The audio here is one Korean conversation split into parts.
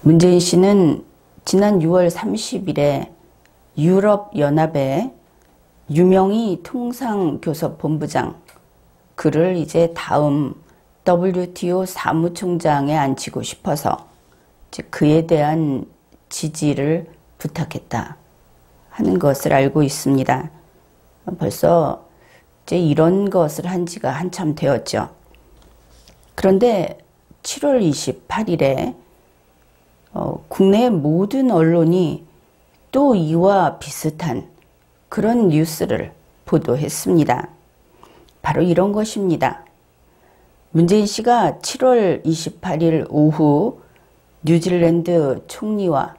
문재인 씨는 지난 6월 30일에 유럽연합의 유명희 통상교섭본부장, 그를 이제 다음 WTO 사무총장에 앉히고 싶어서 그에 대한 지지를 부탁했다 하는 것을 알고 있습니다. 벌써 이제 이런 것을 한 지가 한참 되었죠. 그런데 7월 28일에 국내 모든 언론이 또 이와 비슷한 그런 뉴스를 보도했습니다. 바로 이런 것입니다. 문재인 씨가 7월 28일 오후 뉴질랜드 총리와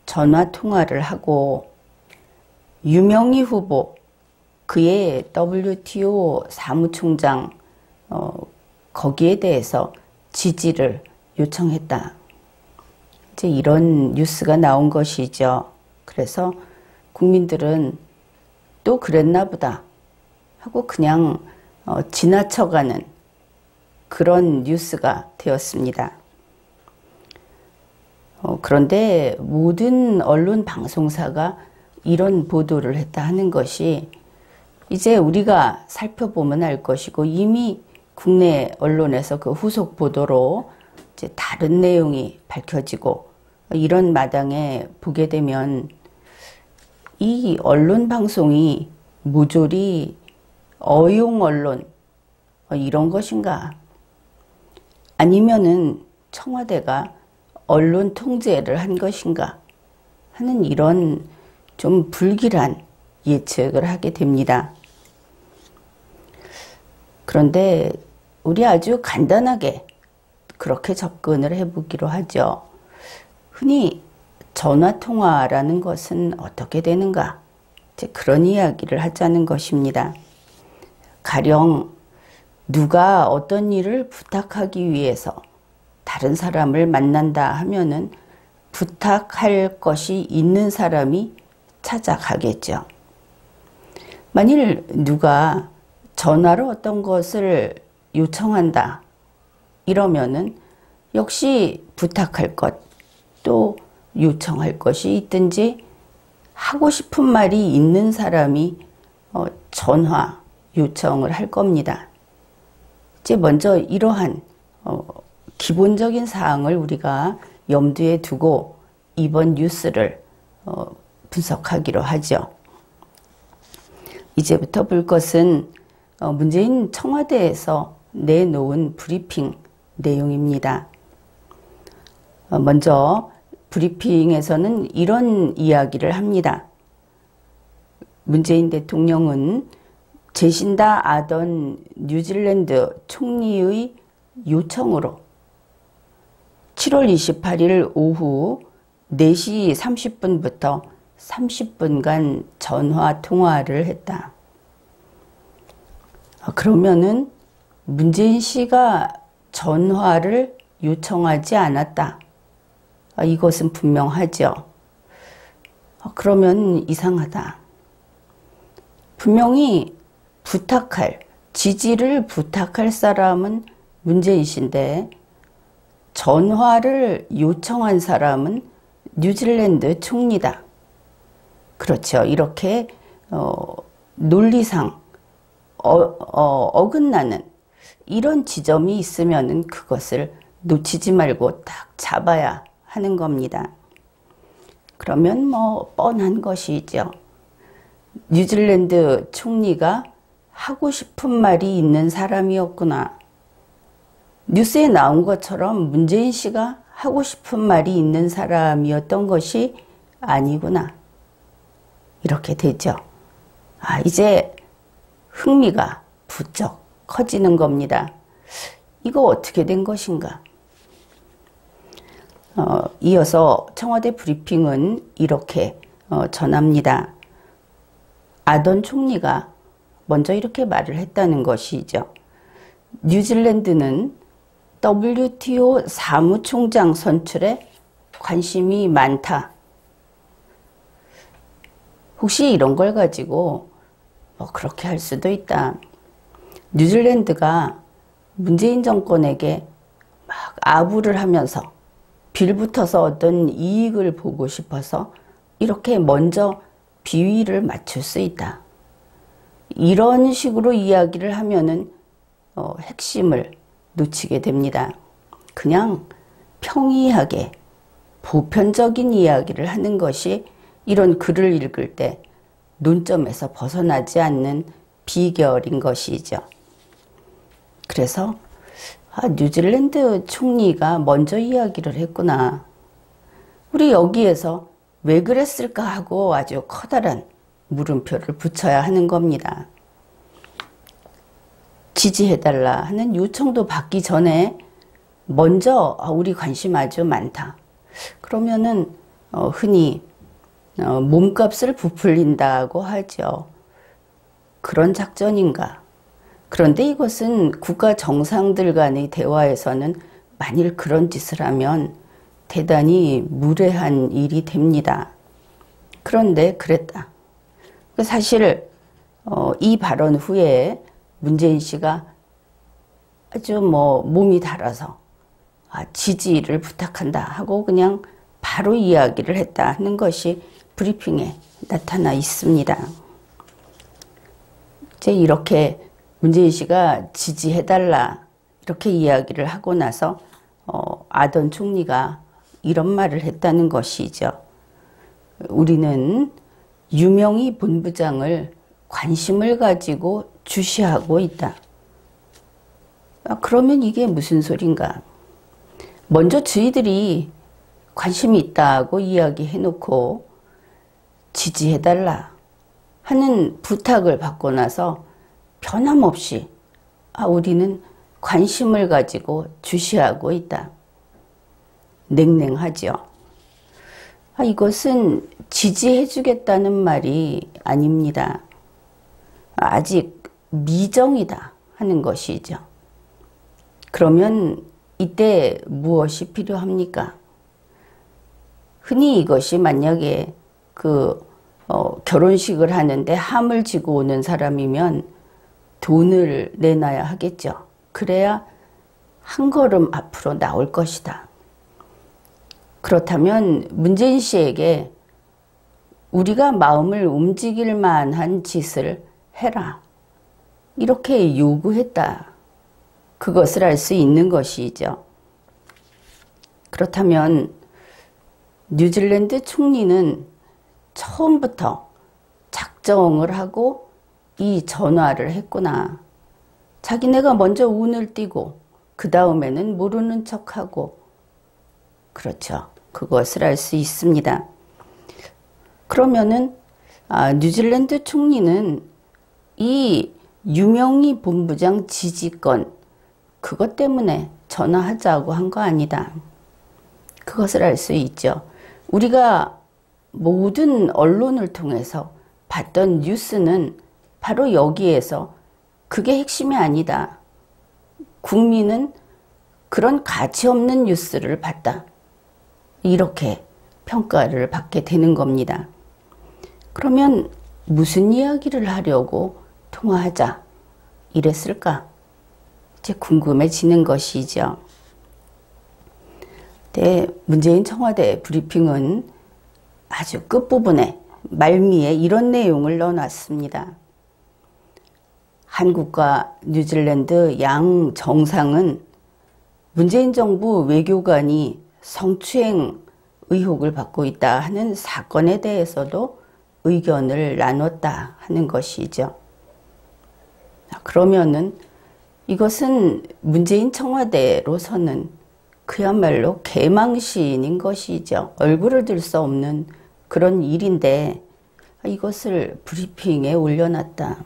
전화 통화를 하고 유명희 후보, 그의 WTO 사무총장 거기에 대해서 지지를 요청했다. 이제 이런 뉴스가 나온 것이죠. 그래서 국민들은 또 그랬나 보다 하고 그냥 지나쳐가는 그런 뉴스가 되었습니다. 그런데 모든 언론 방송사가 이런 보도를 했다 하는 것이 이제 우리가 살펴보면 알 것이고, 이미 국내 언론에서 그 후속 보도로 이제 다른 내용이 밝혀지고, 이런 마당에 보게 되면 이 언론 방송이 모조리 어용 언론 이런 것인가? 아니면은 청와대가 언론 통제를 한 것인가? 하는 이런 좀 불길한 예측을 하게 됩니다. 그런데 우리 아주 간단하게 그렇게 접근을 해보기로 하죠. 흔히 전화통화라는 것은 어떻게 되는가? 이제 그런 이야기를 하자는 것입니다. 가령 누가 어떤 일을 부탁하기 위해서 다른 사람을 만난다 하면은 부탁할 것이 있는 사람이 찾아가겠죠. 만일 누가 전화로 어떤 것을 요청한다 이러면은 역시 부탁할 것, 또 요청할 것이 있든지 하고 싶은 말이 있는 사람이 전화 요청을 할 겁니다. 이제 먼저 이러한 기본적인 사항을 우리가 염두에 두고 이번 뉴스를 분석하기로 하죠. 이제부터 볼 것은 문재인 청와대에서 내놓은 브리핑 내용입니다. 먼저 브리핑에서는 이런 이야기를 합니다. 문재인 대통령은 제신다 아던 뉴질랜드 총리의 요청으로 7월 28일 오후 4시 30분부터 30분간 전화 통화를 했다. 그러면은 문재인 씨가 전화를 요청하지 않았다. 이것은 분명하죠. 그러면 이상하다. 분명히 지지를 부탁할 사람은 문재인 씨인데 전화를 요청한 사람은 뉴질랜드 총리다. 그렇죠. 이렇게 논리상 어긋나는 이런 지점이 있으면은 그것을 놓치지 말고 딱 잡아야 하는 겁니다. 그러면 뭐 뻔한 것이죠. 뉴질랜드 총리가 하고 싶은 말이 있는 사람이었구나. 뉴스에 나온 것처럼 문재인 씨가 하고 싶은 말이 있는 사람이었던 것이 아니구나. 이렇게 되죠. 이제 흥미가 부쩍 커지는 겁니다. 이거 어떻게 된 것인가? 이어서 청와대 브리핑은 이렇게 전합니다. 아던 총리가 먼저 이렇게 말을 했다는 것이죠. 뉴질랜드는 WTO 사무총장 선출에 관심이 많다. 혹시 이런 걸 가지고 그렇게 할 수도 있다. 뉴질랜드가 문재인 정권에게 막 아부를 하면서 빌붙어서 어떤 이익을 보고 싶어서 이렇게 먼저 비위를 맞출 수 있다. 이런 식으로 이야기를 하면은 핵심을 놓치게 됩니다. 그냥 평이하게 보편적인 이야기를 하는 것이 이런 글을 읽을 때 논점에서 벗어나지 않는 비결인 것이죠. 그래서 뉴질랜드 총리가 먼저 이야기를 했구나. 우리 여기에서 왜 그랬을까 하고 아주 커다란 물음표를 붙여야 하는 겁니다. 지지해달라 하는 요청도 받기 전에 먼저 우리 관심 아주 많다. 그러면은 흔히 몸값을 부풀린다고 하죠. 그런 작전인가? 그런데 이것은 국가 정상들 간의 대화에서는 만일 그런 짓을 하면 대단히 무례한 일이 됩니다. 그런데 그랬다. 사실 이 발언 후에 문재인 씨가 아주 몸이 달아서 지지를 부탁한다 하고 그냥 바로 이야기를 했다 하는 것이 브리핑에 나타나 있습니다. 이제 이렇게 문재인 씨가 지지해달라 이렇게 이야기를 하고 나서 아던 총리가 이런 말을 했다는 것이죠. 우리는 유명희 본부장을 관심을 가지고 주시하고 있다. 그러면 이게 무슨 소린가? 먼저 저희들이 관심이 있다고 이야기해놓고 지지해달라 하는 부탁을 받고 나서 변함없이 우리는 관심을 가지고 주시하고 있다. 냉랭하죠. 이것은 지지해주겠다는 말이 아닙니다. 아직 미정이다 하는 것이죠. 그러면 이때 무엇이 필요합니까? 흔히 이것이 만약에 결혼식을 하는데 함을 지고 오는 사람이면 돈을 내놔야 하겠죠. 그래야 한 걸음 앞으로 나올 것이다. 그렇다면 문재인 씨에게 우리가 마음을 움직일 만한 짓을 해라. 이렇게 요구했다. 그것을 알 수 있는 것이죠. 그렇다면 뉴질랜드 총리는 처음부터 작정을 하고 이 전화를 했구나. 자기네가 먼저 운을 띄고 그 다음에는 모르는 척하고 그렇죠. 그것을 알 수 있습니다. 그러면은 뉴질랜드 총리는 이 유명희 본부장 지지건 그것 때문에 전화하자고 한 거 아니다. 그것을 알 수 있죠. 우리가 모든 언론을 통해서 봤던 뉴스는 바로 여기에서 그게 핵심이 아니다. 국민은 그런 가치 없는 뉴스를 봤다. 이렇게 평가를 받게 되는 겁니다. 그러면 무슨 이야기를 하려고 통화하자 이랬을까? 이제 궁금해지는 것이죠. 네, 문재인 청와대 브리핑은 아주 끝부분에 말미에 이런 내용을 넣어놨습니다. 한국과 뉴질랜드 양 정상은 문재인 정부 외교관이 성추행 의혹을 받고 있다 하는 사건에 대해서도 의견을 나눴다 하는 것이죠. 그러면은 이것은 문재인 청와대로서는 그야말로 개망신인 것이죠. 얼굴을 들 수 없는 그런 일인데 이것을 브리핑에 올려놨다.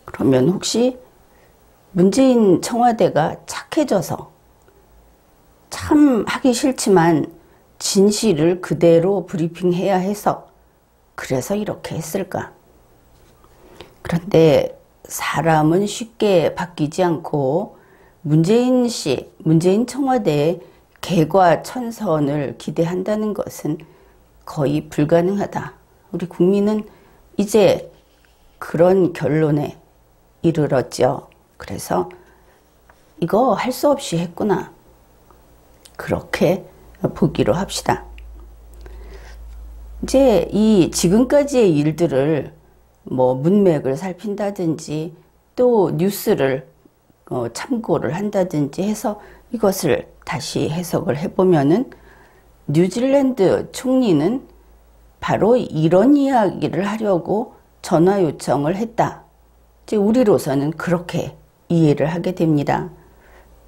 그러면 혹시 문재인 청와대가 착해져서 참 하기 싫지만 진실을 그대로 브리핑해야 해서 그래서 이렇게 했을까? 그런데 사람은 쉽게 바뀌지 않고 문재인 씨, 문재인 청와대의 개과천선을 기대한다는 것은 거의 불가능하다. 우리 국민은 이제 그런 결론에 이르렀죠. 그래서 이거 할 수 없이 했구나. 그렇게 보기로 합시다. 이제 이 지금까지의 일들을 뭐 문맥을 살핀다든지 또 뉴스를 참고를 한다든지 해서 이것을 다시 해석을 해보면은 뉴질랜드 총리는 바로 이런 이야기를 하려고 전화 요청을 했다. 이제 우리로서는 그렇게 이해를 하게 됩니다.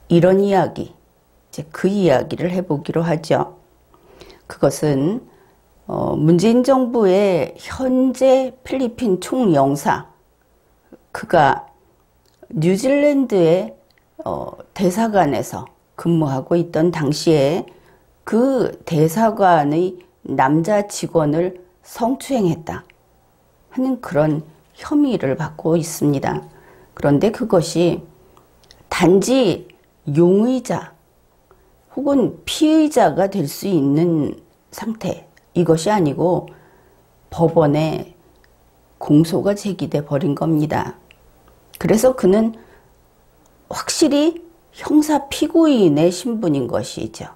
이런 이야기, 이제 그 이야기를 해보기로 하죠. 그것은 문재인 정부의 현재 필리핀 총영사, 그가 뉴질랜드의 대사관에서 근무하고 있던 당시에 그 대사관의 남자 직원을 성추행했다 하는 그런 혐의를 받고 있습니다. 그런데 그것이 단지 용의자 혹은 피의자가 될 수 있는 상태, 이것이 아니고 법원에 공소가 제기돼 버린 겁니다. 그래서 그는 확실히 형사 피고인의 신분인 것이죠.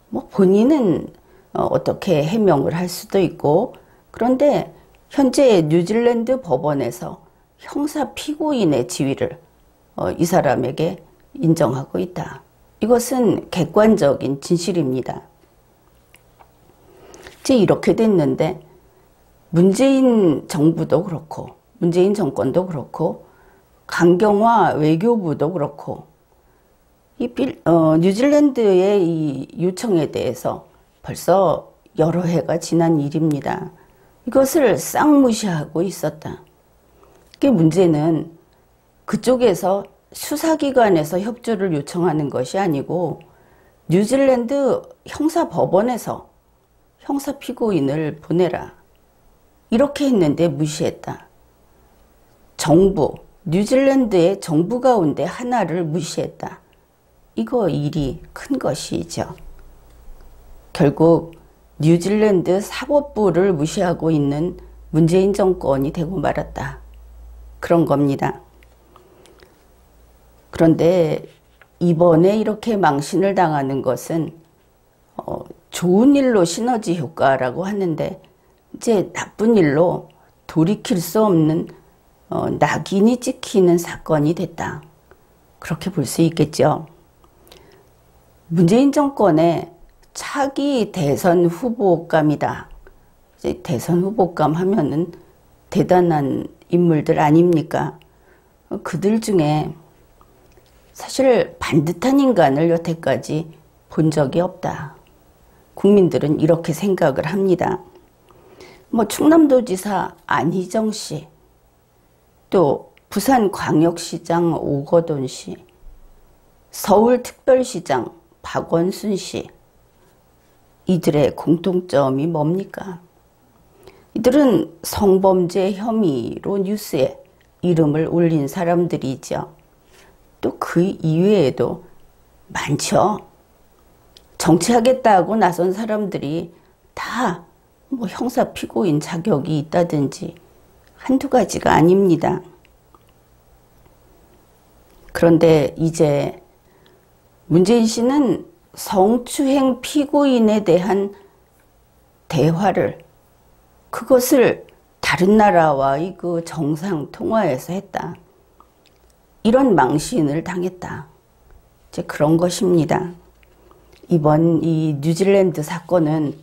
뭐 본인은 어떻게 해명을 할 수도 있고, 그런데 현재 뉴질랜드 법원에서 형사 피고인의 지위를 이 사람에게 인정하고 있다. 이것은 객관적인 진실입니다. 이제 이렇게 됐는데 문재인 정부도 그렇고 문재인 정권도 그렇고 강경화 외교부도 그렇고 뉴질랜드의 이 요청에 대해서 벌써 여러 해가 지난 일입니다. 이것을 싹 무시하고 있었다. 이게 문제는 그쪽에서 수사기관에서 협조를 요청하는 것이 아니고 뉴질랜드 형사법원에서 형사피고인을 보내라, 이렇게 했는데 무시했다. 정부, 뉴질랜드의 정부 가운데 하나를 무시했다. 이거 일이 큰 것이죠. 결국 뉴질랜드 사법부를 무시하고 있는 문재인 정권이 되고 말았다. 그런 겁니다. 그런데 이번에 이렇게 망신을 당하는 것은 좋은 일로 시너지 효과라고 하는데 이제 나쁜 일로 돌이킬 수 없는 낙인이 찍히는 사건이 됐다. 그렇게 볼 수 있겠죠. 문재인 정권의 차기 대선 후보감이다. 이제 대선 후보감 하면은 대단한 인물들 아닙니까? 그들 중에 사실 반듯한 인간을 여태까지 본 적이 없다. 국민들은 이렇게 생각을 합니다. 뭐 충남도지사 안희정 씨, 또 부산광역시장 오거돈 씨, 서울특별시장 박원순 씨, 이들의 공통점이 뭡니까? 이들은 성범죄 혐의로 뉴스에 이름을 올린 사람들이죠. 또 그 이외에도 많죠. 정치하겠다고 나선 사람들이 다 뭐 형사 피고인 자격이 있다든지 한두 가지가 아닙니다. 그런데 이제 문재인 씨는 성추행 피고인에 대한 대화를, 그것을 다른 나라와의 그 정상 통화에서 했다. 이런 망신을 당했다. 이제 그런 것입니다. 이번 이 뉴질랜드 사건은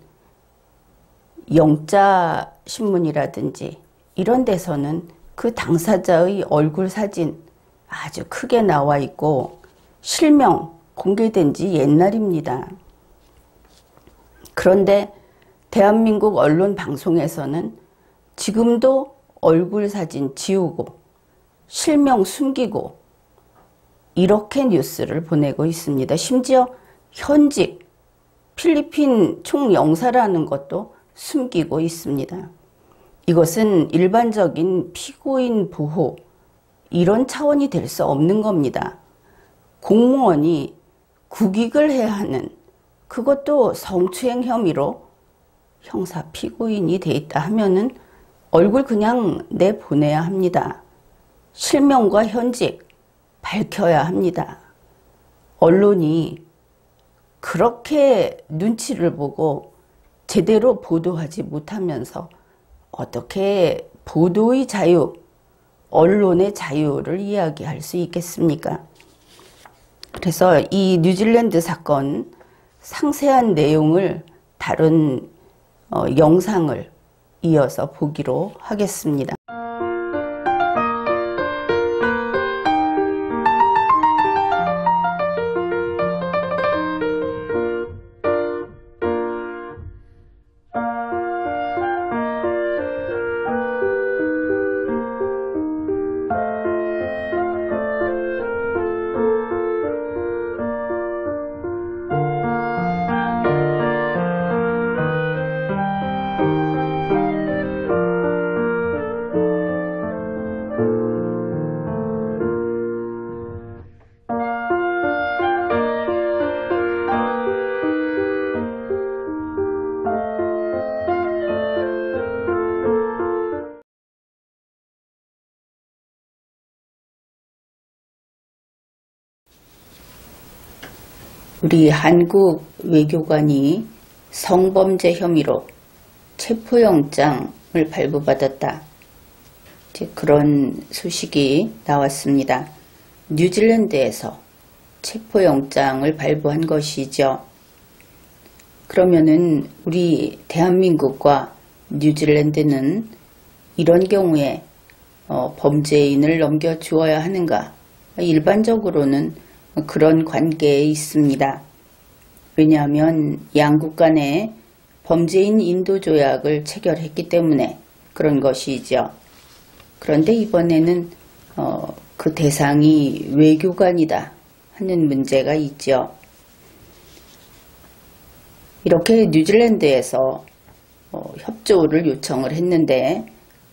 영자 신문이라든지 이런 데서는 그 당사자의 얼굴 사진 아주 크게 나와 있고 실명 공개된 지 옛날입니다. 그런데 대한민국 언론 방송에서는 지금도 얼굴 사진 지우고 실명 숨기고 이렇게 뉴스를 보내고 있습니다. 심지어 현직 필리핀 총영사라는 것도 숨기고 있습니다. 이것은 일반적인 피고인 보호 이런 차원이 될 수 없는 겁니다. 공무원이 국익을 해야 하는, 그것도 성추행 혐의로 형사 피고인이 돼 있다 하면은 얼굴 그냥 내보내야 합니다. 실명과 현직 밝혀야 합니다. 언론이 그렇게 눈치를 보고 제대로 보도하지 못하면서 어떻게 보도의 자유, 언론의 자유를 이야기할 수 있겠습니까? 그래서 이 뉴질랜드 사건 상세한 내용을 다룬 영상을 이어서 보기로 하겠습니다. 우리 한국 외교관이 성범죄 혐의로 체포영장을 발부받았다. 그런 소식이 나왔습니다. 뉴질랜드에서 체포영장을 발부한 것이죠. 그러면은 우리 대한민국과 뉴질랜드는 이런 경우에 범죄인을 넘겨주어야 하는가? 일반적으로는 그런 관계에 있습니다. 왜냐하면 양국 간에 범죄인 인도 조약을 체결했기 때문에 그런 것이죠. 그런데 이번에는 그 대상이 외교관이다 하는 문제가 있죠. 이렇게 뉴질랜드에서 협조를 요청을 했는데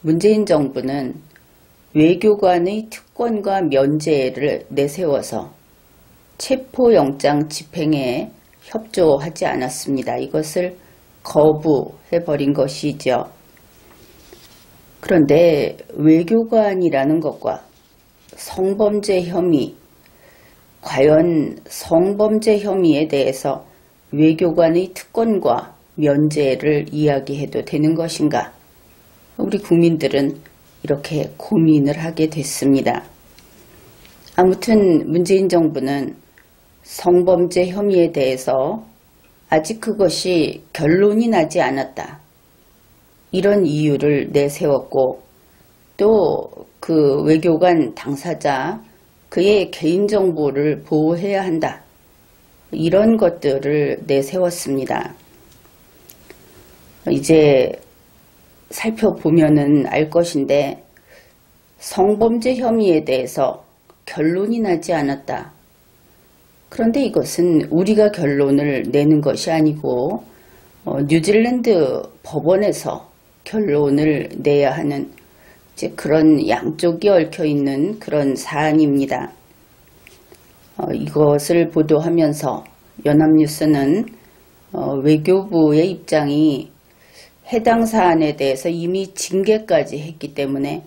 문재인 정부는 외교관의 특권과 면제를 내세워서 체포영장 집행에 협조하지 않았습니다. 이것을 거부해버린 것이죠. 그런데 외교관이라는 것과 성범죄 혐의, 과연 성범죄 혐의에 대해서 외교관의 특권과 면제를 이야기해도 되는 것인가? 우리 국민들은 이렇게 고민을 하게 됐습니다. 아무튼 문재인 정부는 성범죄 혐의에 대해서 아직 그것이 결론이 나지 않았다. 이런 이유를 내세웠고 또 그 외교관 당사자 그의 개인정보를 보호해야 한다. 이런 것들을 내세웠습니다. 이제 살펴보면은 알 것인데 성범죄 혐의에 대해서 결론이 나지 않았다. 그런데 이것은 우리가 결론을 내는 것이 아니고 뉴질랜드 법원에서 결론을 내야 하는 이제 그런 양쪽이 얽혀있는 그런 사안입니다. 이것을 보도하면서 연합뉴스는 외교부의 입장이 해당 사안에 대해서 이미 징계까지 했기 때문에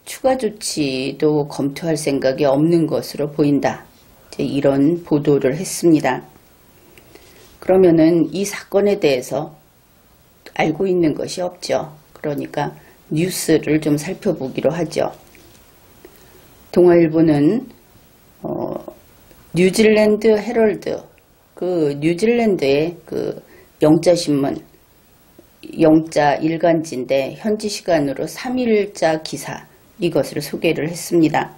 추가 조치도 검토할 생각이 없는 것으로 보인다. 이런 보도를 했습니다. 그러면은 이 사건에 대해서 알고 있는 것이 없죠. 그러니까 뉴스를 좀 살펴보기로 하죠. 동아일보는 뉴질랜드 헤럴드, 그 뉴질랜드의 그 영자신문, 영자 일간지인데 현지 시간으로 3일자 기사 이것을 소개를 했습니다.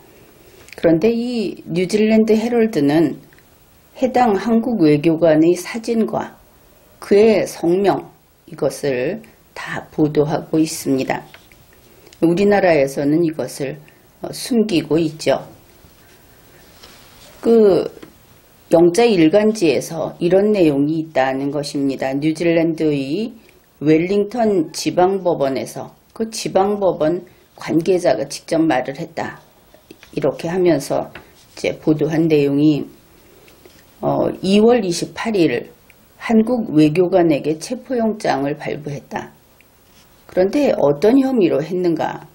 그런데 이 뉴질랜드 헤럴드는 해당 한국 외교관의 사진과 그의 성명 이것을 다 보도하고 있습니다. 우리나라에서는 이것을 숨기고 있죠. 그 영자 일간지에서 이런 내용이 있다는 것입니다. 뉴질랜드의 웰링턴 지방법원에서 그 지방법원 관계자가 직접 말을 했다. 이렇게 하면서 이제 보도한 내용이 2월 28일 한국 외교관에게 체포영장을 발부했다. 그런데 어떤 혐의로 했는가?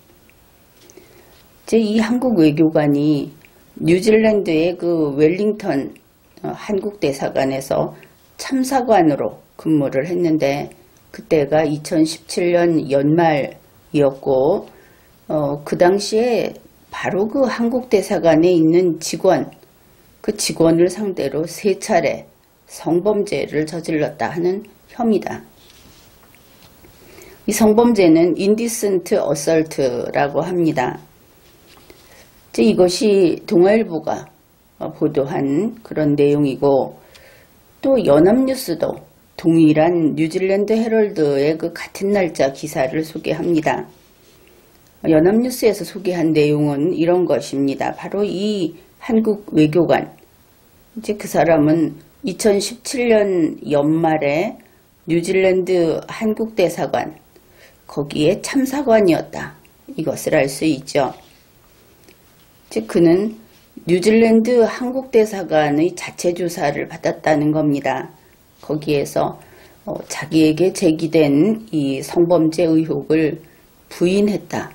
이제 이 한국 외교관이 뉴질랜드의 그 웰링턴 한국 대사관에서 참사관으로 근무를 했는데 그때가 2017년 연말이었고 그 당시에 바로 그 한국 대사관에 있는 직원, 그 직원을 상대로 3차례 성범죄를 저질렀다 하는 혐의다. 이 성범죄는 indecent assault라고 합니다. 이것이 동아일보가 보도한 그런 내용이고 또 연합뉴스도 동일한 뉴질랜드 헤럴드의 그 같은 날짜 기사를 소개합니다. 연합뉴스에서 소개한 내용은 이런 것입니다. 바로 이 한국 외교관, 그 사람은 2017년 연말에 뉴질랜드 한국 대사관, 거기에 참사관이었다. 이것을 알 수 있죠. 그는 뉴질랜드 한국 대사관의 자체 조사를 받았다는 겁니다. 거기에서 자기에게 제기된 이 성범죄 의혹을 부인했다.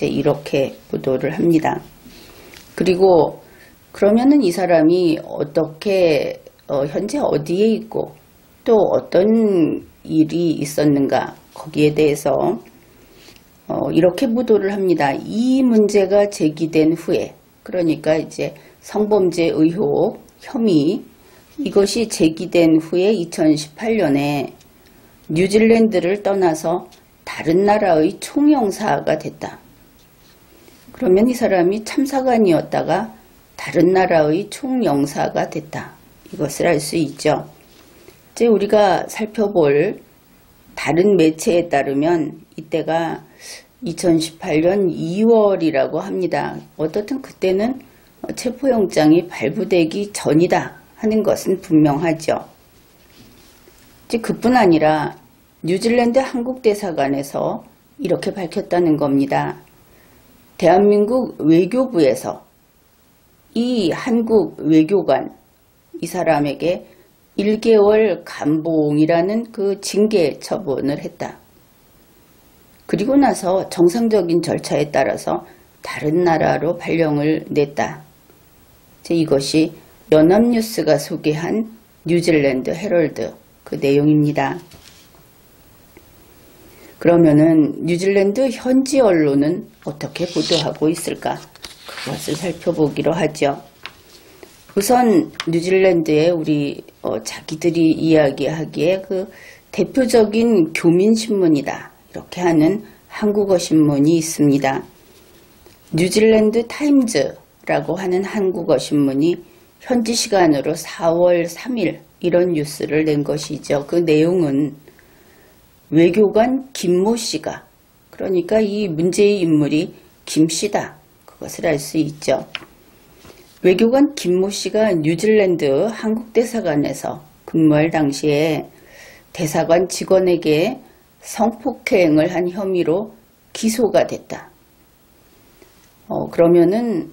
이렇게 보도를 합니다. 그리고 그러면은 이 사람이 어떻게 현재 어디에 있고 또 어떤 일이 있었는가 거기에 대해서 이렇게 보도를 합니다. 이 문제가 제기된 후에, 그러니까 이제 성범죄 의혹, 혐의, 이것이 제기된 후에 2018년에 뉴질랜드를 떠나서 다른 나라의 총영사가 됐다. 그러면 이 사람이 참사관이었다가 다른 나라의 총영사가 됐다. 이것을 알 수 있죠. 이제 우리가 살펴볼 다른 매체에 따르면 이때가 2018년 2월이라고 합니다. 어떻든 그때는 체포영장이 발부되기 전이다 하는 것은 분명하죠. 이제 그뿐 아니라 뉴질랜드 한국대사관에서 이렇게 밝혔다는 겁니다. 대한민국 외교부에서 이 한국 외교관, 이 사람에게 1개월 감봉이라는 그 징계 처분을 했다. 그리고 나서 정상적인 절차에 따라서 다른 나라로 발령을 냈다. 이것이 연합뉴스가 소개한 뉴질랜드 헤럴드 그 내용입니다. 그러면은 뉴질랜드 현지 언론은 어떻게 보도하고 있을까? 그것을 살펴보기로 하죠. 우선 뉴질랜드의 우리 자기들이 이야기하기에 그 대표적인 교민신문이다. 이렇게 하는 한국어 신문이 있습니다. 뉴질랜드 타임즈라고 하는 한국어 신문이 현지 시간으로 4월 3일 이런 뉴스를 낸 것이죠. 그 내용은 외교관 김모 씨가, 그러니까 이 문제의 인물이 김 씨다. 그것을 알 수 있죠. 외교관 김모 씨가 뉴질랜드 한국 대사관에서 근무할 당시에 대사관 직원에게 성폭행을 한 혐의로 기소가 됐다. 그러면은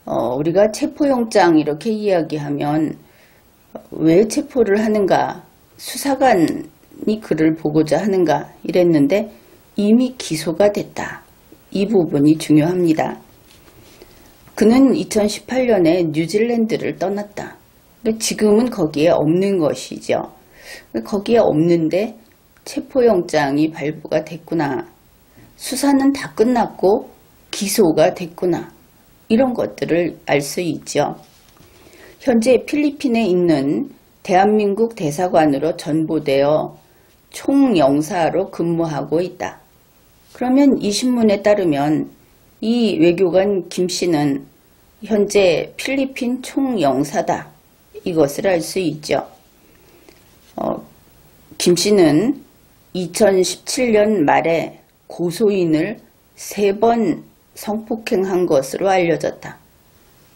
우리가 체포영장 이렇게 이야기하면 왜 체포를 하는가, 수사관이 그를 보고자 하는가 이랬는데 이미 기소가 됐다. 이 부분이 중요합니다. 그는 2018년에 뉴질랜드를 떠났다. 지금은 거기에 없는 것이죠. 거기에 없는데 체포영장이 발부가 됐구나. 수사는 다 끝났고 기소가 됐구나. 이런 것들을 알 수 있죠. 현재 필리핀에 있는 대한민국 대사관으로 전보되어 총영사로 근무하고 있다. 그러면 이 신문에 따르면 이 외교관 김 씨는 현재 필리핀 총영사다. 이것을 알 수 있죠. 김 씨는 2017년 말에 고소인을 3번 성폭행한 것으로 알려졌다.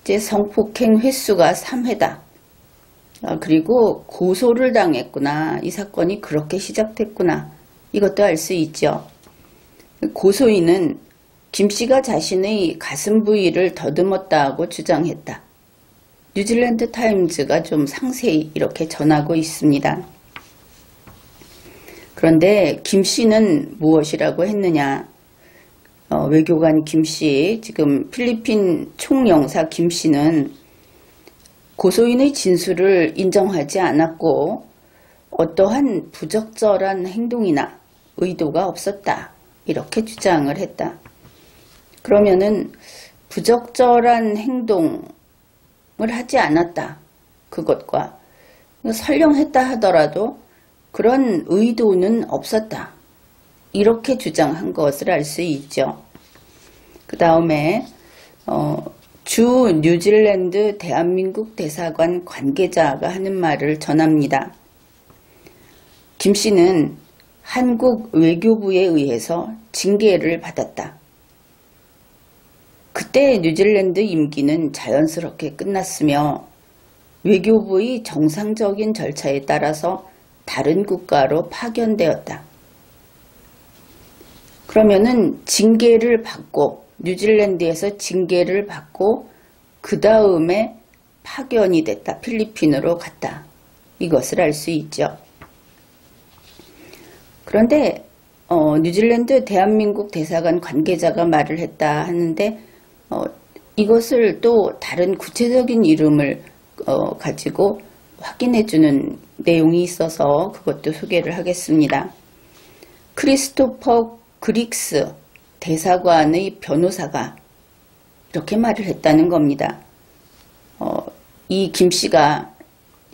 이제 성폭행 횟수가 3회다. 그리고 고소를 당했구나. 이 사건이 그렇게 시작됐구나. 이것도 알 수 있죠. 고소인은 김 씨가 자신의 가슴 부위를 더듬었다고 주장했다. 뉴질랜드 타임즈가 좀 상세히 이렇게 전하고 있습니다. 그런데 김 씨는 무엇이라고 했느냐? 외교관 김 씨, 지금 필리핀 총영사 김 씨는 고소인의 진술을 인정하지 않았고 어떠한 부적절한 행동이나 의도가 없었다. 이렇게 주장을 했다. 그러면은 부적절한 행동을 하지 않았다. 그것과 설령 했다 하더라도 그런 의도는 없었다. 이렇게 주장한 것을 알 수 있죠. 그 다음에 주 뉴질랜드 대한민국 대사관 관계자가 하는 말을 전합니다. 김 씨는 한국 외교부에 의해서 징계를 받았다. 그때 뉴질랜드 임기는 자연스럽게 끝났으며 외교부의 정상적인 절차에 따라서 다른 국가로 파견되었다. 그러면은 징계를 받고 뉴질랜드에서 징계를 받고 그 다음에 파견이 됐다. 필리핀으로 갔다. 이것을 알 수 있죠. 그런데 뉴질랜드 대한민국 대사관 관계자가 말을 했다 하는데 이것을 또 다른 구체적인 이름을 가지고 확인해주는 내용이 있어서 그것도 소개를 하겠습니다. 크리스토퍼 그릭스 대사관의 변호사가 이렇게 말을 했다는 겁니다. 이 김 씨가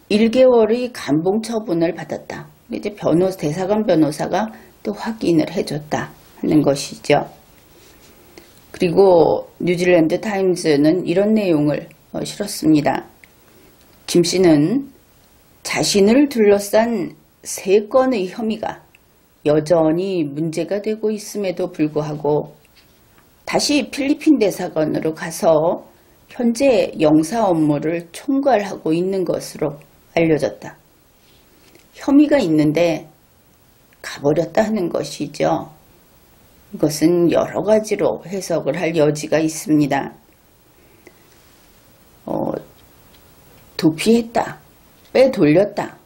1개월의 감봉 처분을 받았다. 이제 대사관 변호사가 또 확인을 해줬다 하는 것이죠. 그리고 뉴질랜드 타임즈는 이런 내용을 실었습니다. 김 씨는 자신을 둘러싼 3건의 혐의가 여전히 문제가 되고 있음에도 불구하고 다시 필리핀 대사관으로 가서 현재 영사 업무를 총괄하고 있는 것으로 알려졌다. 혐의가 있는데 가버렸다 하는 것이죠. 이것은 여러 가지로 해석을 할 여지가 있습니다. 도피했다, 빼돌렸다.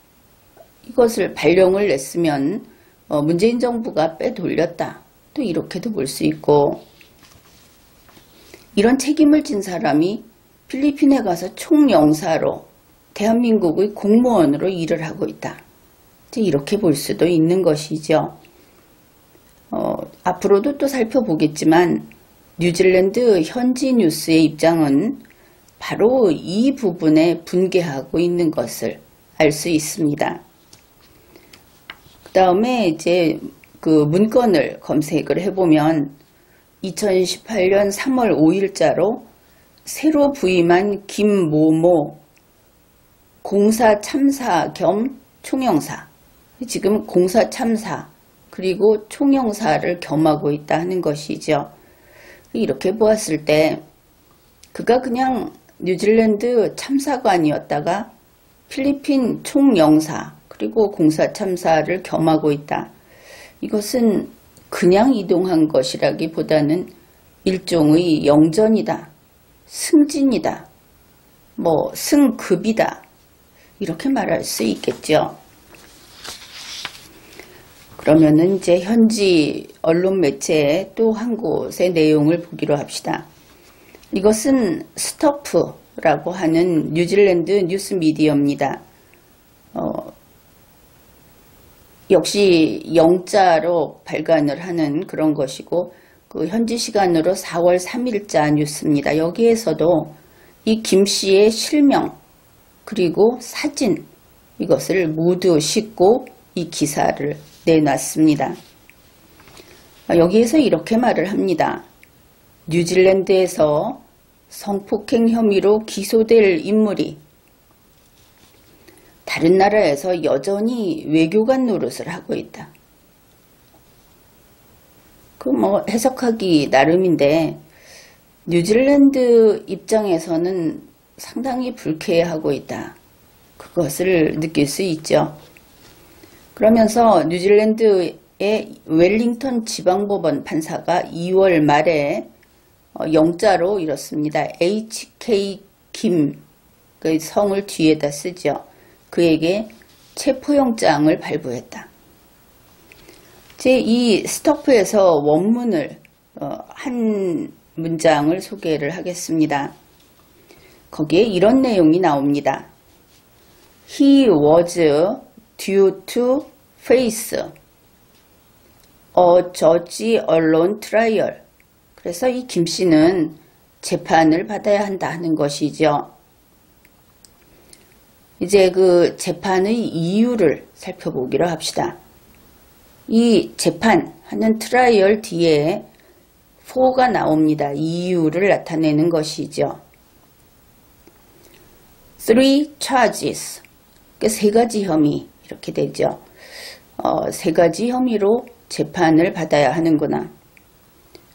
이것을 발령을 냈으면 문재인 정부가 빼돌렸다. 또 이렇게도 볼 수 있고 이런 책임을 진 사람이 필리핀에 가서 총영사로 대한민국의 공무원으로 일을 하고 있다. 이렇게 볼 수도 있는 것이죠. 앞으로도 또 살펴보겠지만 뉴질랜드 현지 뉴스의 입장은 바로 이 부분에 분개하고 있는 것을 알 수 있습니다. 그 다음에 이제 그 문건을 검색을 해보면 2018년 3월 5일자로 새로 부임한 김모모 공사 참사 겸 총영사, 지금 공사 참사 그리고 총영사를 겸하고 있다 하는 것이죠. 이렇게 보았을 때 그가 그냥 뉴질랜드 참사관이었다가 필리핀 총영사 그리고 공사 참사를 겸하고 있다. 이것은 그냥 이동한 것이라기보다는 일종의 영전이다, 승진이다, 승급이다 이렇게 말할 수 있겠죠. 그러면은 이제 현지 언론 매체의 또 한 곳의 내용을 보기로 합시다. 이것은 스토프라고 하는 뉴질랜드 뉴스 미디어입니다. 역시 영자로 발간을 하는 그런 것이고 그 현지 시간으로 4월 3일자 뉴스입니다. 여기에서도 이 김 씨의 실명 그리고 사진 이것을 모두 싣고 이 기사를 내놨습니다. 여기에서 이렇게 말을 합니다. 뉴질랜드에서 성폭행 혐의로 기소될 인물이 다른 나라에서 여전히 외교관 노릇을 하고 있다. 그 해석하기 나름인데 뉴질랜드 입장에서는 상당히 불쾌해하고 있다. 그것을 느낄 수 있죠. 그러면서 뉴질랜드의 웰링턴 지방법원 판사가 2월 말에 영자로 이렇습니다. HK 김, 그 성을 뒤에다 쓰죠. 그에게 체포영장을 발부했다. 이 스토프에서 원문을 한 문장을 소개를 하겠습니다. 거기에 이런 내용이 나옵니다. He was due to face a judge alone trial. 그래서 이 김 씨는 재판을 받아야 한다 하는 것이죠. 이제 그 재판의 이유를 살펴보기로 합시다. 이 재판하는 트라이얼 뒤에 for가 나옵니다. 이유를 나타내는 것이죠. Three charges. 세 가지 혐의 이렇게 되죠. 세 가지 혐의로 재판을 받아야 하는구나.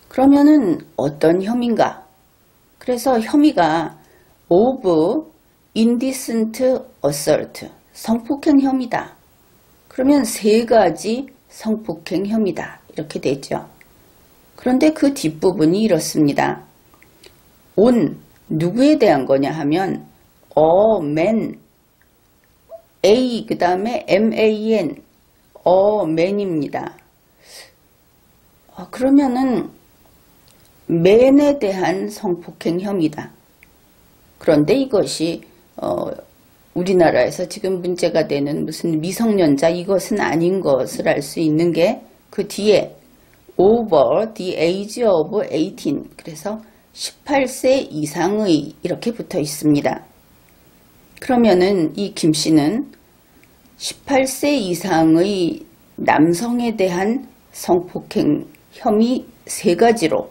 그러면은 어떤 혐의인가? 그래서 혐의가 of indecent assault, 성폭행 혐의다. 그러면 세 가지 성폭행 혐의다. 이렇게 되죠. 그런데 그 뒷부분이 이렇습니다. on, 누구에 대한 거냐 하면 a man, a 그 다음에 man, a man입니다. 그러면은 man에 대한 성폭행 혐의다. 그런데 이것이 우리나라에서 지금 문제가 되는 무슨 미성년자 이것은 아닌 것을 알 수 있는 게 그 뒤에 over the age of 18 그래서 18세 이상의 이렇게 붙어 있습니다. 그러면은 이 김 씨는 18세 이상의 남성에 대한 성폭행 혐의 세 가지로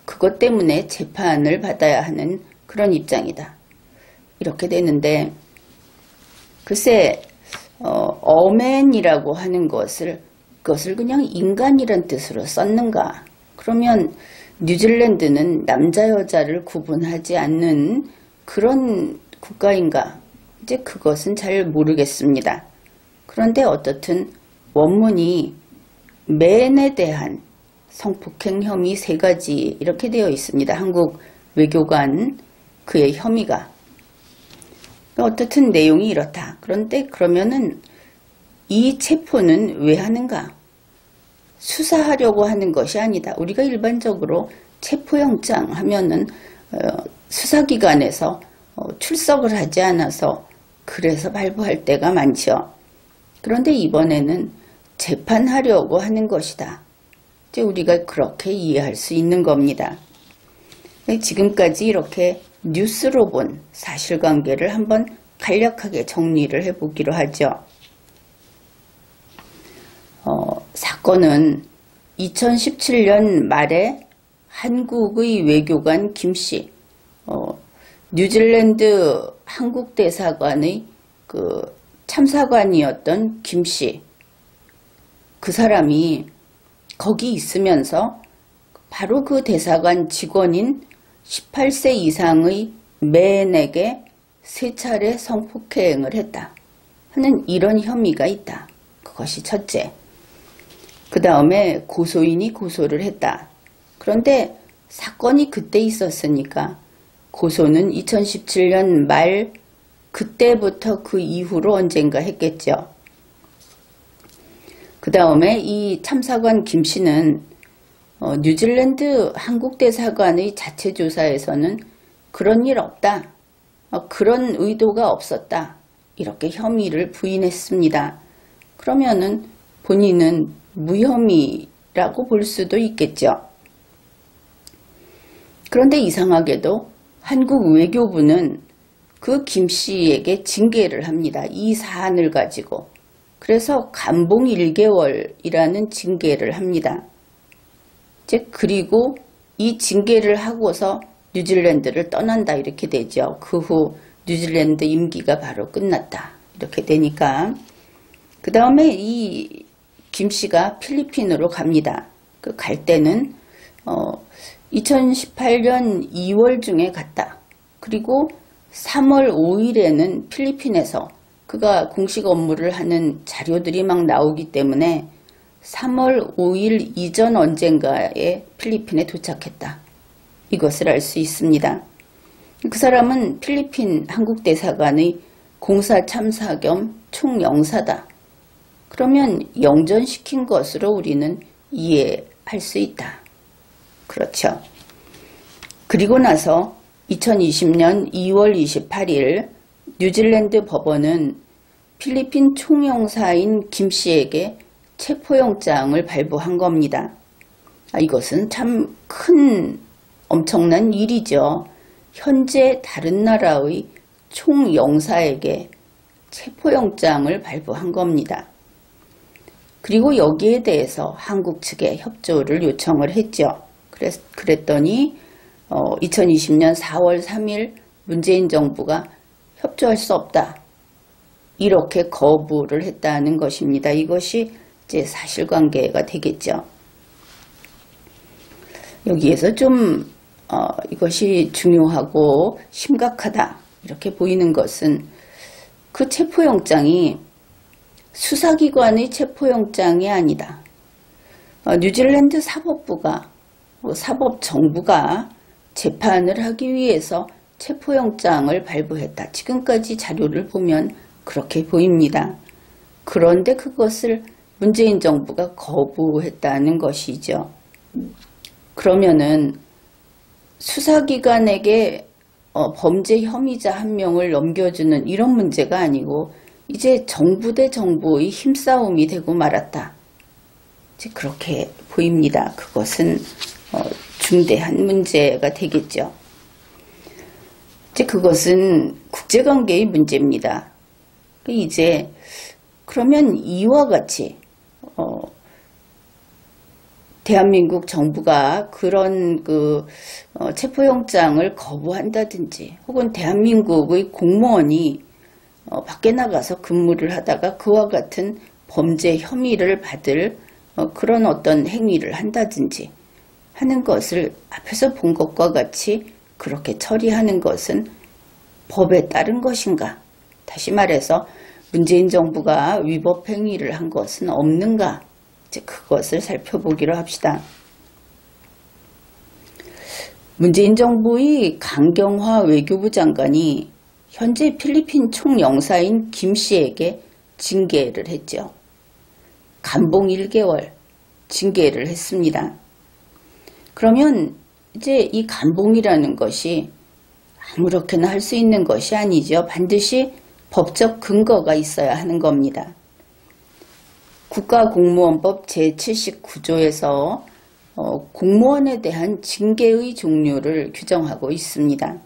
그것 때문에 재판을 받아야 하는 그런 입장이다. 이렇게 되는데 글쎄 어맨이라고 하는 그것을 그냥 인간이란 뜻으로 썼는가? 그러면 뉴질랜드는 남자 여자를 구분하지 않는 그런 국가인가? 이제 그것은 잘 모르겠습니다. 그런데 어떻든 원문이 맨에 대한 성폭행 혐의 세 가지 이렇게 되어 있습니다. 한국 외교관 그의 혐의가. 어떻든 내용이 이렇다. 그런데 그러면은 이 체포는 왜 하는가? 수사하려고 하는 것이 아니다. 우리가 일반적으로 체포영장 하면은 수사기관에서 출석을 하지 않아서 그래서 발부할 때가 많죠. 그런데 이번에는 재판하려고 하는 것이다. 이제 우리가 그렇게 이해할 수 있는 겁니다. 지금까지 이렇게 뉴스로 본 사실관계를 한번 간략하게 정리를 해보기로 하죠. 사건은 2017년 말에 한국의 외교관 김씨, 뉴질랜드 한국대사관의 그 참사관이었던 김씨, 그 사람이 거기 있으면서 바로 그 대사관 직원인 18세 이상의 맨에게 3차례 성폭행을 했다 하는 이런 혐의가 있다. 그것이 첫째. 그 다음에 고소인이 고소를 했다. 그런데 사건이 그때 있었으니까 고소는 2017년 말 그때부터 그 이후로 언젠가 했겠죠. 그 다음에 이 참사관 김씨는 뉴질랜드 한국대사관의 자체 조사에서는 그런 일 없다. 그런 의도가 없었다. 이렇게 혐의를 부인했습니다. 그러면은 본인은 무혐의라고 볼 수도 있겠죠. 그런데 이상하게도 한국 외교부는 그 김 씨에게 징계를 합니다. 이 사안을 가지고. 그래서 감봉 1개월이라는 징계를 합니다. 이제 그리고 이 징계를 하고서 뉴질랜드를 떠난다 이렇게 되죠. 그 후 뉴질랜드 임기가 바로 끝났다. 이렇게 되니까 그 다음에 이 김 씨가 필리핀으로 갑니다. 그 갈 때는 2018년 2월 중에 갔다. 그리고 3월 5일에는 필리핀에서 그가 공식 업무를 하는 자료들이 막 나오기 때문에 3월 5일 이전 언젠가에 필리핀에 도착했다. 이것을 알 수 있습니다. 그 사람은 필리핀 한국대사관의 공사 참사 겸 총영사다. 그러면 영전시킨 것으로 우리는 이해할 수 있다. 그렇죠. 그리고 나서 2020년 2월 28일 뉴질랜드 법원은 필리핀 총영사인 김 씨에게 체포영장을 발부한 겁니다. 이것은 참 큰 엄청난 일이죠. 현재 다른 나라의 총영사에게 체포영장을 발부한 겁니다. 그리고 여기에 대해서 한국 측에 협조를 요청을 했죠. 그랬더니 2020년 4월 3일 문재인 정부가 협조할 수 없다, 이렇게 거부를 했다는 것입니다. 이것이 이제 사실관계가 되겠죠. 여기에서 좀 이것이 중요하고 심각하다 이렇게 보이는 것은 그 체포영장이 수사기관의 체포영장이 아니다. 뉴질랜드 사법부가 사법정부가 재판을 하기 위해서 체포영장을 발부했다. 지금까지 자료를 보면 그렇게 보입니다. 그런데 그것을 문재인 정부가 거부했다는 것이죠. 그러면은 수사기관에게 범죄 혐의자 한 명을 넘겨주는 이런 문제가 아니고 이제 정부 대 정부의 힘싸움이 되고 말았다. 이제 그렇게 보입니다. 그것은 중대한 문제가 되겠죠. 이제 그것은 국제관계의 문제입니다. 이제 그러면 이와 같이 대한민국 정부가 그런 체포영장을 거부한다든지 혹은 대한민국의 공무원이 밖에 나가서 근무를 하다가 그와 같은 범죄 혐의를 받을 그런 어떤 행위를 한다든지 하는 것을 앞에서 본 것과 같이 그렇게 처리하는 것은 법에 따른 것인가? 다시 말해서 문재인 정부가 위법 행위를 한 것은 없는가? 이제 그것을 살펴보기로 합시다. 문재인 정부의 강경화 외교부 장관이 현재 필리핀 총영사인 김 씨에게 징계를 했죠. 감봉 1개월 징계를 했습니다. 그러면 이제 이 감봉이라는 것이 아무렇게나 할 수 있는 것이 아니죠. 반드시 법적 근거가 있어야 하는 겁니다. 국가공무원법 제79조에서 공무원에 대한 징계의 종류를 규정하고 있습니다.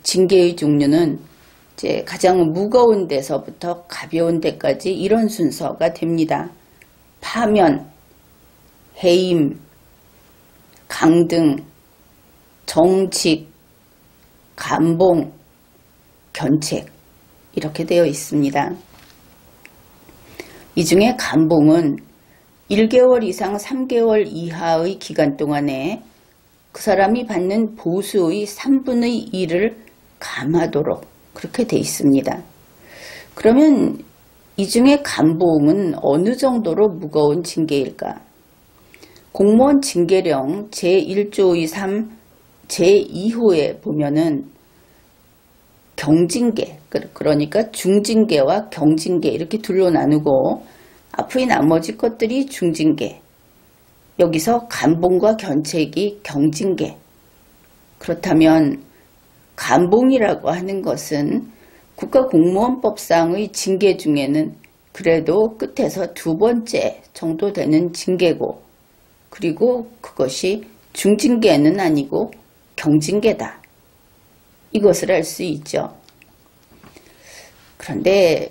징계의 종류는 이제 가장 무거운 데서부터 가벼운 데까지 이런 순서가 됩니다. 파면, 해임, 강등, 정직, 감봉, 견책 이렇게 되어 있습니다. 이 중에 감봉은 1개월 이상 3개월 이하의 기간 동안에 그 사람이 받는 보수의 3분의 1을 감하도록 그렇게 되어 있습니다. 그러면 이 중에 감봉은 어느 정도로 무거운 징계일까? 공무원 징계령 제1조의 3 제2호에 보면은 경징계, 그러니까 중징계와 경징계 이렇게 둘로 나누고 앞의 나머지 것들이 중징계, 여기서 감봉과 견책이 경징계. 그렇다면 감봉이라고 하는 것은 국가공무원법상의 징계 중에는 그래도 끝에서 두 번째 정도 되는 징계고, 그리고 그것이 중징계는 아니고 경징계다. 이것을 알 수 있죠. 그런데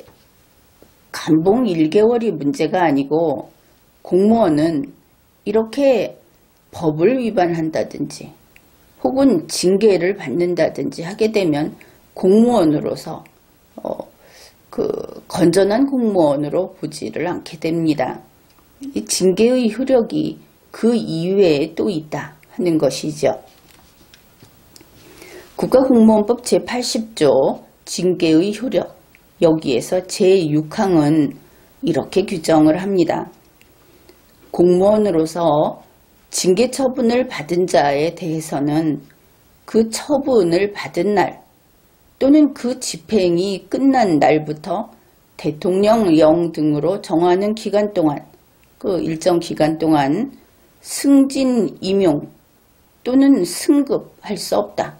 감봉 1개월이 문제가 아니고 공무원은 이렇게 법을 위반한다든지 혹은 징계를 받는다든지 하게 되면 공무원으로서 건전한 공무원으로 보지를 않게 됩니다. 이 징계의 효력이 그 이외에 또 있다 하는 것이죠. 국가공무원법 제80조 징계의 효력, 여기에서 제6항은 이렇게 규정을 합니다. 공무원으로서 징계 처분을 받은 자에 대해서는 그 처분을 받은 날 또는 그 집행이 끝난 날부터 대통령령 등으로 정하는 기간 동안, 그 일정 기간 동안 승진, 임용 또는 승급할 수 없다.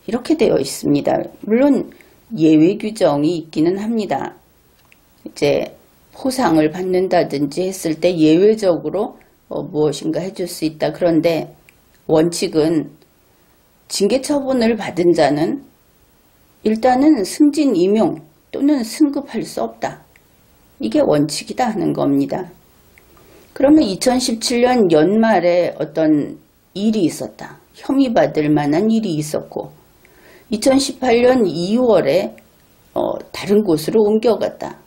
이렇게 되어 있습니다. 물론 예외 규정이 있기는 합니다. 이제 포상을 받는다든지 했을 때 예외적으로 무엇인가 해줄 수 있다. 그런데 원칙은 징계 처분을 받은 자는 일단은 승진 임용 또는 승급할 수 없다. 이게 원칙이다 하는 겁니다. 그러면 2017년 연말에 어떤 일이 있었다. 혐의받을 만한 일이 있었고 2018년 2월에 다른 곳으로 옮겨갔다.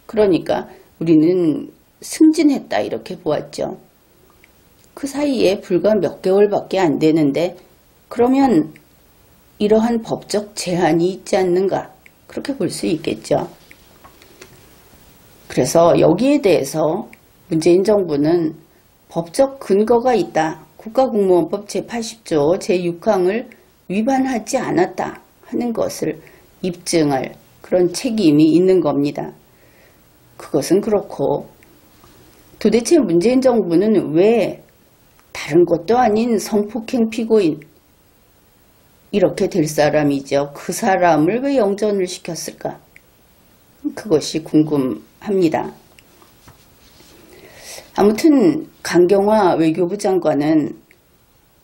그러니까 우리는 승진했다 이렇게 보았죠. 그 사이에 불과 몇 개월밖에 안 되는데 그러면 이러한 법적 제한이 있지 않는가 그렇게 볼 수 있겠죠. 그래서 여기에 대해서 문재인 정부는 법적 근거가 있다. 국가공무원법 제80조 제6항을 위반하지 않았다 하는 것을 입증할 그런 책임이 있는 겁니다. 그것은 그렇고 도대체 문재인 정부는 왜 다른 것도 아닌 성폭행 피고인 이렇게 될 사람이죠. 그 사람을 왜 영전을 시켰을까? 그것이 궁금합니다. 아무튼 강경화 외교부 장관은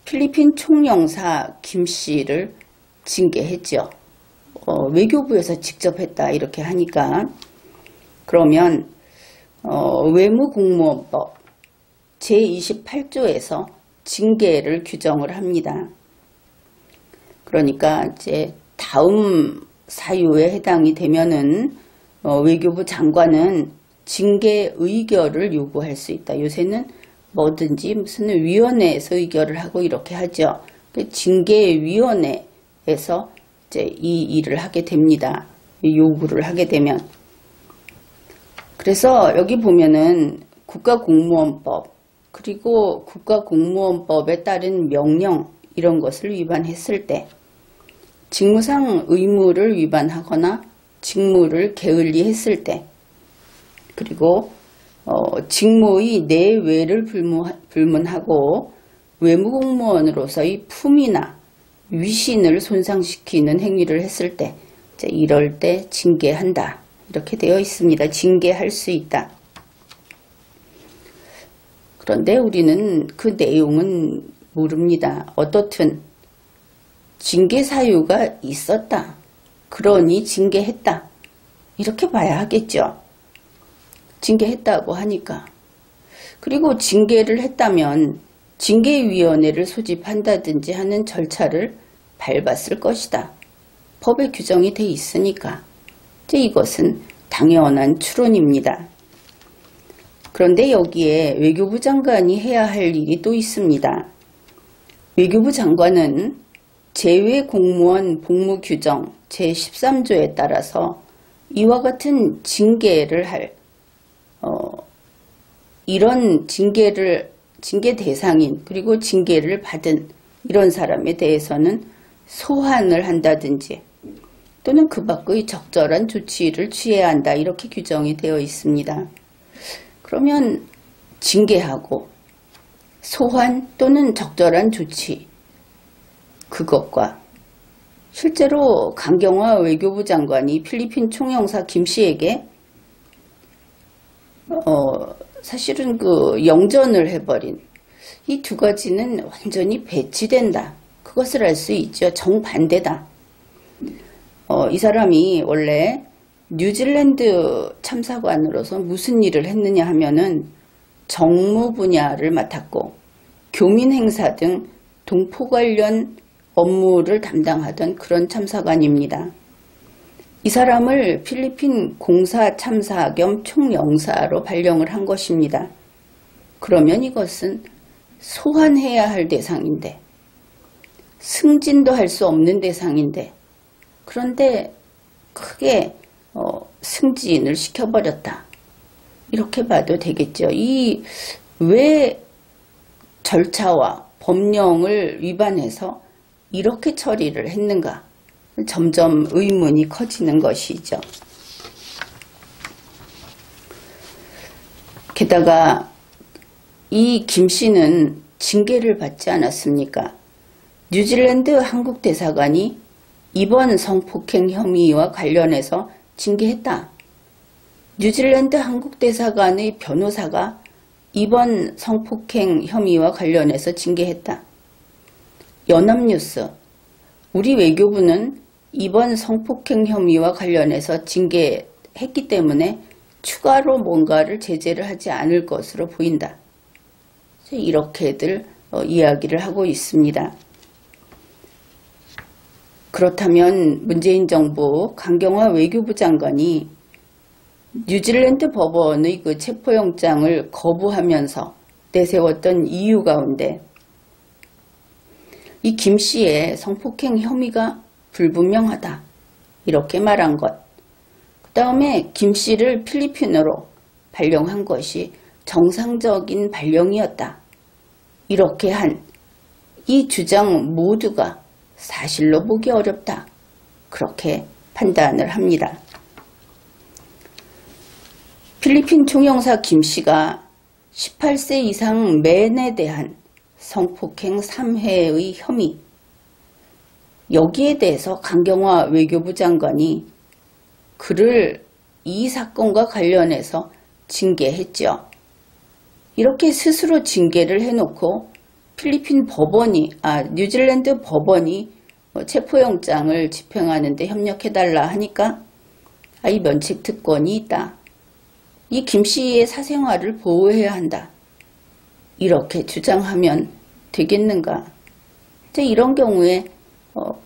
필리핀 총영사 김 씨를 징계했죠. 외교부에서 직접 했다 이렇게 하니까 그러면 외무공무원법 제28조에서 징계를 규정을 합니다. 그러니까 이제 다음 사유에 해당이 되면은 외교부 장관은 징계 의결을 요구할 수 있다. 요새는 뭐든지 무슨 위원회에서 의결을 하고 이렇게 하죠. 징계위원회에서 이제 이 일을 하게 됩니다. 요구를 하게 되면. 그래서 여기 보면은 국가공무원법 그리고 국가공무원법에 따른 명령 이런 것을 위반했을 때 직무상 의무를 위반하거나 직무를 게을리했을 때 그리고 직무의 내외를 불문하고 외무공무원으로서의 품위나 위신을 손상시키는 행위를 했을 때 이제 이럴 때 징계한다. 이렇게 되어 있습니다. 징계할 수 있다. 그런데 우리는 그 내용은 모릅니다. 어떻든 징계 사유가 있었다. 그러니 징계했다. 이렇게 봐야 하겠죠. 징계했다고 하니까. 그리고 징계를 했다면 징계위원회를 소집한다든지 하는 절차를 밟았을 것이다. 법에 규정이 돼 있으니까. 이제 이것은 당연한 추론입니다. 그런데 여기에 외교부 장관이 해야 할 일이 또 있습니다. 외교부 장관은 제외공무원 복무규정 제13조에 따라서 이와 같은 징계를 할 이런 징계 대상인 그리고 징계를 받은 이런 사람에 대해서는 소환을 한다든지 또는 그 밖의 적절한 조치를 취해야 한다 이렇게 규정이 되어 있습니다. 그러면 징계하고 소환 또는 적절한 조치 그것과 실제로 강경화 외교부 장관이 필리핀 총영사 김 씨에게 사실은 그 영전을 해버린 이 두 가지는 완전히 배치된다. 그것을 알 수 있죠. 정반대다. 이 사람이 원래 뉴질랜드 참사관으로서 무슨 일을 했느냐 하면은 정무 분야를 맡았고 교민 행사 등 동포 관련 업무를 담당하던 그런 참사관입니다. 이 사람을 필리핀 공사 참사 겸 총영사로 발령을 한 것입니다. 그러면 이것은 소환해야 할 대상인데 승진도 할 수 없는 대상인데 그런데 크게 승진을 시켜버렸다. 이렇게 봐도 되겠죠. 이 왜 절차와 법령을 위반해서 이렇게 처리를 했는가? 점점 의문이 커지는 것이죠. 게다가 이 김 씨는 징계를 받지 않았습니까? 뉴질랜드 한국 대사관이 이번 성폭행 혐의와 관련해서 징계했다. 뉴질랜드 한국대사관의 변호사가 이번 성폭행 혐의와 관련해서 징계했다. 연합뉴스, 우리 외교부는 이번 성폭행 혐의와 관련해서 징계했기 때문에 추가로 뭔가를 제재를 하지 않을 것으로 보인다. 이렇게들 이야기를 하고 있습니다. 그렇다면 문재인 정부 강경화 외교부 장관이 뉴질랜드 법원의 그 체포영장을 거부하면서 내세웠던 이유 가운데 이 김 씨의 성폭행 혐의가 불분명하다 이렇게 말한 것, 그 다음에 김 씨를 필리핀으로 발령한 것이 정상적인 발령이었다 이렇게 한 이 주장 모두가 사실로 보기 어렵다 그렇게 판단을 합니다. 필리핀 총영사 김 씨가 18세 이상 맨에 대한 성폭행 3회의 혐의, 여기에 대해서 강경화 외교부 장관이 그를 이 사건과 관련해서 징계했죠. 이렇게 스스로 징계를 해놓고 필리핀 법원이, 뉴질랜드 법원이 체포영장을 집행하는 데 협력해달라 하니까 이 면책 특권이 있다. 이 김 씨의 사생활을 보호해야 한다. 이렇게 주장하면 되겠는가? 이제 이런 경우에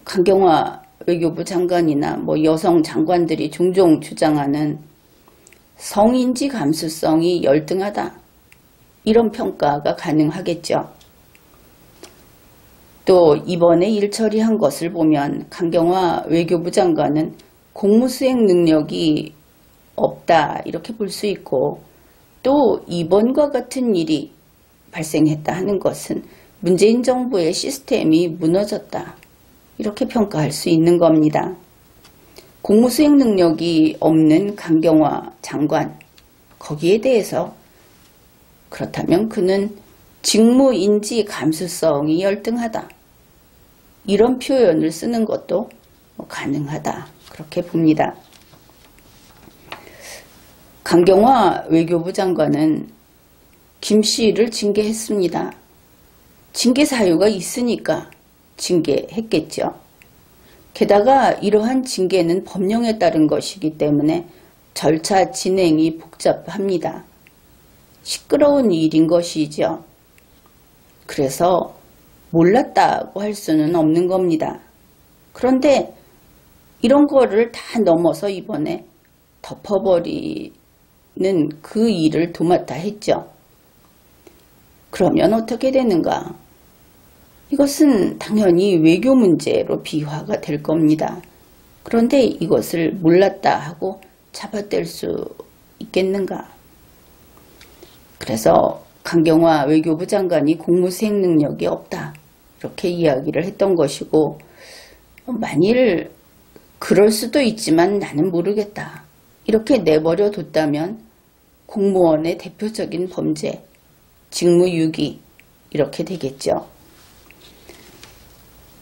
강경화 외교부 장관이나 여성 장관들이 종종 주장하는 성인지 감수성이 열등하다. 이런 평가가 가능하겠죠. 또 이번에 일 처리한 것을 보면 강경화 외교부 장관은 공무수행 능력이 없다 이렇게 볼 수 있고, 또 이번과 같은 일이 발생했다 하는 것은 문재인 정부의 시스템이 무너졌다 이렇게 평가할 수 있는 겁니다. 공무수행 능력이 없는 강경화 장관, 거기에 대해서 그렇다면 그는 직무인지 감수성이 열등하다 이런 표현을 쓰는 것도 가능하다 그렇게 봅니다. 강경화 외교부 장관은 김 씨를 징계했습니다. 징계 사유가 있으니까 징계했겠죠. 게다가 이러한 징계는 법령에 따른 것이기 때문에 절차 진행이 복잡합니다. 시끄러운 일인 것이죠. 그래서 몰랐다고 할 수는 없는 겁니다. 그런데 이런 거를 다 넘어서 이번에 덮어버리는 그 일을 도맡아 했죠. 그러면 어떻게 되는가? 이것은 당연히 외교 문제로 비화가 될 겁니다. 그런데 이것을 몰랐다 하고 잡아뗄 수 있겠는가? 그래서 강경화 외교부 장관이 공무수행 능력이 없다 이렇게 이야기를 했던 것이고, 만일 그럴 수도 있지만 나는 모르겠다 이렇게 내버려 뒀다면 공무원의 대표적인 범죄, 직무유기 이렇게 되겠죠.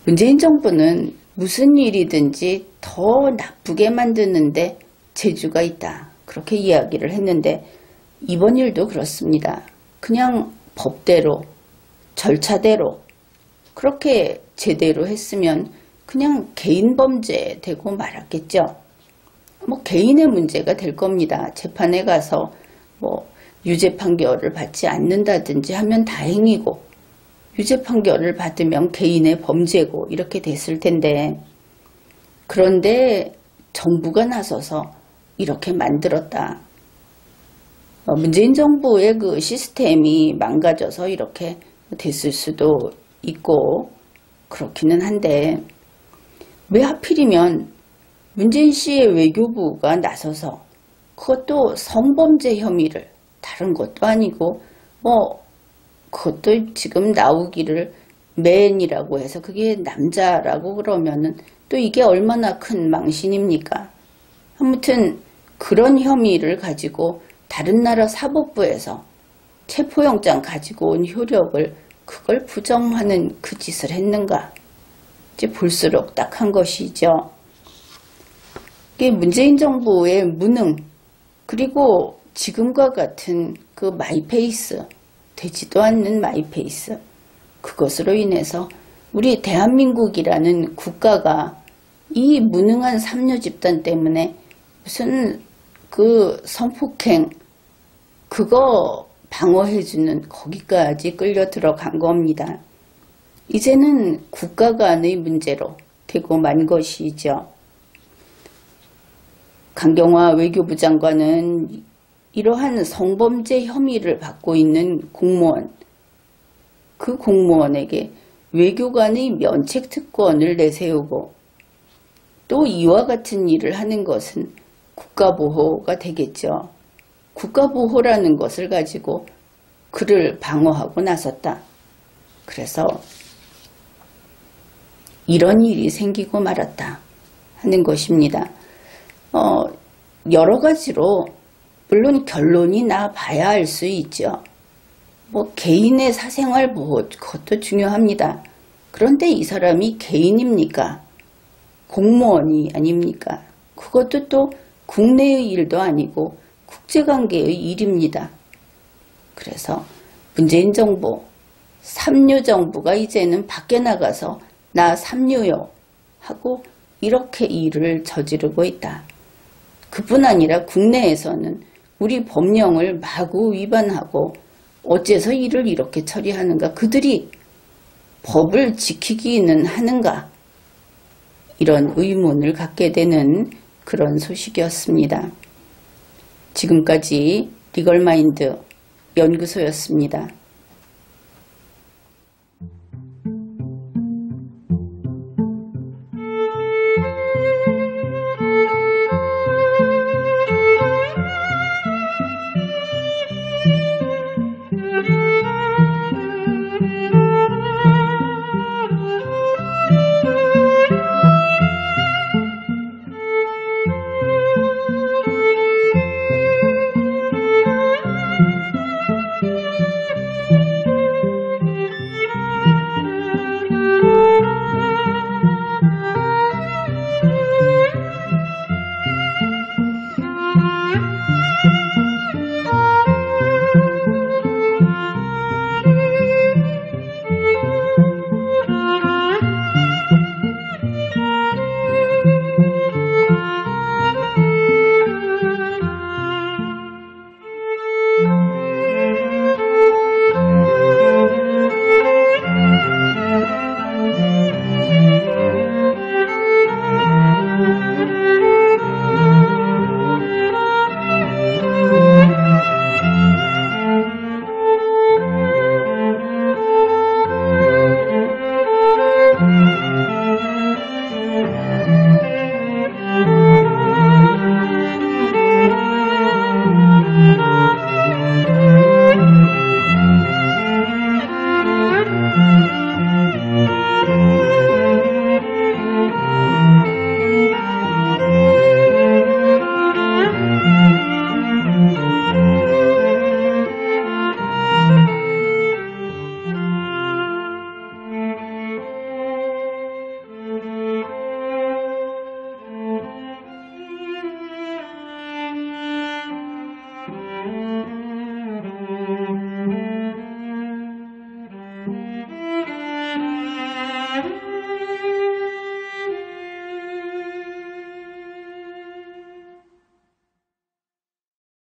문재인 정부는 무슨 일이든지 더 나쁘게 만드는데 재주가 있다 그렇게 이야기를 했는데, 이번 일도 그렇습니다. 그냥 법대로 절차대로 그렇게 제대로 했으면 그냥 개인 범죄 되고 말았겠죠. 개인의 문제가 될 겁니다. 재판에 가서 유죄 판결을 받지 않는다든지 하면 다행이고, 유죄 판결을 받으면 개인의 범죄고 이렇게 됐을 텐데, 그런데 정부가 나서서 이렇게 만들었다. 문재인 정부의 그 시스템이 망가져서 이렇게 됐을 수도 있고 그렇기는 한데, 왜 하필이면 문재인 씨의 외교부가 나서서 그것도 성범죄 혐의를, 다른 것도 아니고 그것도 지금 나오기를 맨이라고 해서 그게 남자라고 그러면은 또 이게 얼마나 큰 망신입니까? 아무튼 그런 혐의를 가지고 다른 나라 사법부에서 체포영장 가지고 온 효력을 그걸 부정하는 그 짓을 했는가? 이제 볼수록 딱한 것이죠. 이게 문재인 정부의 무능, 그리고 지금과 같은 그 마이페이스, 되지도 않는 마이페이스, 그것으로 인해서 우리 대한민국이라는 국가가 이 무능한 삼류 집단 때문에 무슨 그 성폭행 그거 방어해주는 거기까지 끌려 들어간 겁니다. 이제는 국가 간의 문제로 되고 만 것이죠. 강경화 외교부 장관은 이러한 성범죄 혐의를 받고 있는 공무원, 그 공무원에게 외교관의 면책특권을 내세우고 또 이와 같은 일을 하는 것은 국가보호가 되겠죠. 국가보호라는 것을 가지고 그를 방어하고 나섰다. 그래서 이런 일이 생기고 말았다 하는 것입니다. 여러 가지로 물론 결론이 나봐야 알 수 있죠. 개인의 사생활 보호 그것도 중요합니다. 그런데 이 사람이 개인입니까? 공무원이 아닙니까? 그것도 또 국내의 일도 아니고 국제관계의 일입니다. 그래서 문재인 정부, 삼류 정부가 이제는 밖에 나가서 나 삼류요 하고 이렇게 일을 저지르고 있다. 그뿐 아니라 국내에서는 우리 법령을 마구 위반하고 어째서 일을 이렇게 처리하는가? 그들이 법을 지키기는 하는가? 이런 의문을 갖게 되는 그런 소식이었습니다. 지금까지 리걸마인드 연구소였습니다.